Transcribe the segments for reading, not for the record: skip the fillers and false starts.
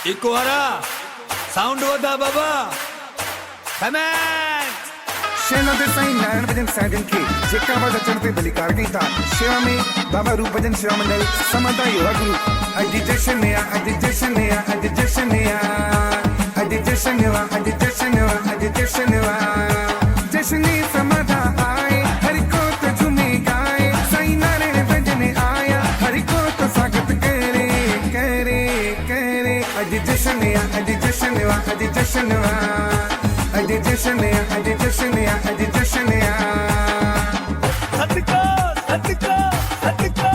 eco हरा sound वधा बाबा comment शेना दे साईं नारायण भजन साजन के जेका वादा चढ़ते बलि कार गई था सेवा में बाबा रूप भजन सेवा मंडल समता युवा गुरु अज जशन या अज जशन या अज जशन या अज जशन या अज जशन या अज जशन या जशने समता आए हरि को तो झूमे गाए साईं नारायण भजन आया हरि को तो स्वागत करे करे करे अज जशन या अज जशन या अज जशन या अज जशन या अज जशन या अज जशन या सतका सतका सतका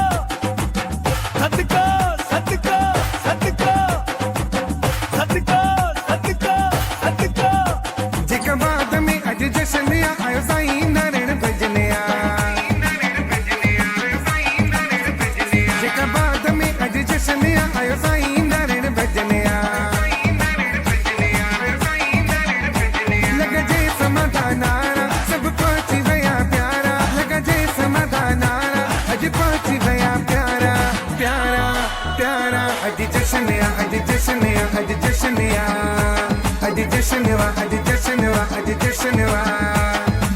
सतका सतका सतका सतका सतका सतका जेका बाद में अज जशन या आयो साईं नारायण भजन या जेका बाद में अज जशन या आयो साईं नारायण भजन या नारा सब पहुंची गया प्यारा लगा जे समाधान नारा अज पहुंची गया प्यारा प्यारा प्यारा अज जशन या अज जशन या अज जशन या अज जशन या अज जशन या अज जशन या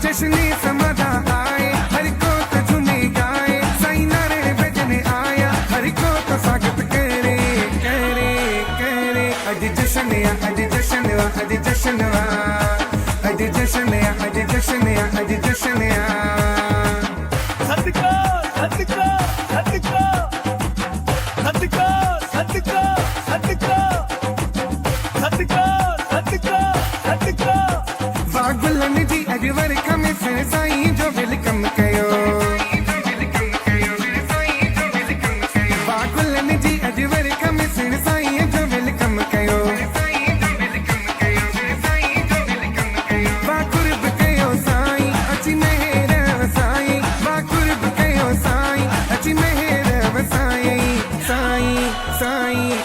जशने समाधान आए हरि को तो झूमे गाए साईं नारायण भजन आया हरि को तो स्वागत करे करे करे अज जशन या अज जशन या अज जशन या अज जशन या अज जशन या अज जशन या सतका सतका सतका सतका सतका सतका सतका सतका सतका वागुलन जी अज वरखा में से साईं जो वेलकम कयो वागुलन जी अज वरखा में से साईं जो वेलकम कयो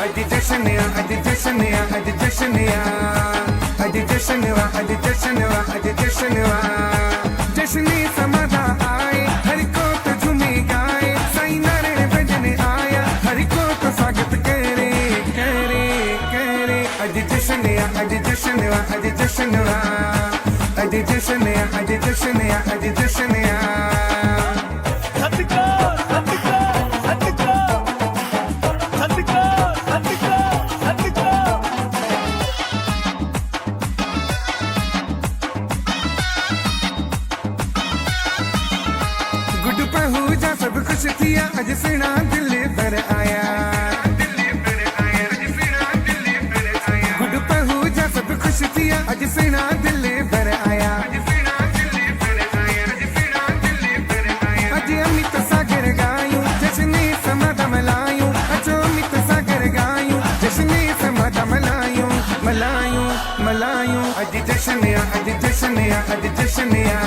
अज जशन या अज जशन या अज जशन या अज जशन या अज जशन या अज जशन या जशने समाधा आए हरि को तो झूमे गाए साईं नारायण भजन आया हरि को तो स्वागत करे करे करे अज जशन या अज जशन या अज जशन या अज जशन या अज जशन या अज जशन या सतका सतका सतका सतका सतका सतका गुड पहुंचा सब कुछ किया अज सुना दिल पर आया गुड पहुंचा सब कुछ किया अज सुना दिल पर आया अज अमित सागर गायूं जशने समाधा मलायूं अज अमित सागर गायूं जशने समाधा मलायूं मलायूं मलायूं अज जशन या अज जशन या अज जशन या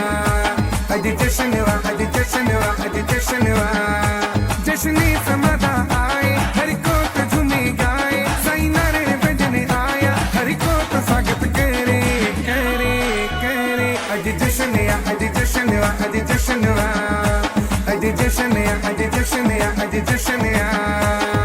अज जशन या अज जशन या अज जशन या जशने समाधा आए हरि को तो झूमे गाए साईं नारायण भजन आया हरि को तो स्वागत करे करे करे अज जशन या अज जशन या अज जशन या अज जशन या अज जशन या अज जशन या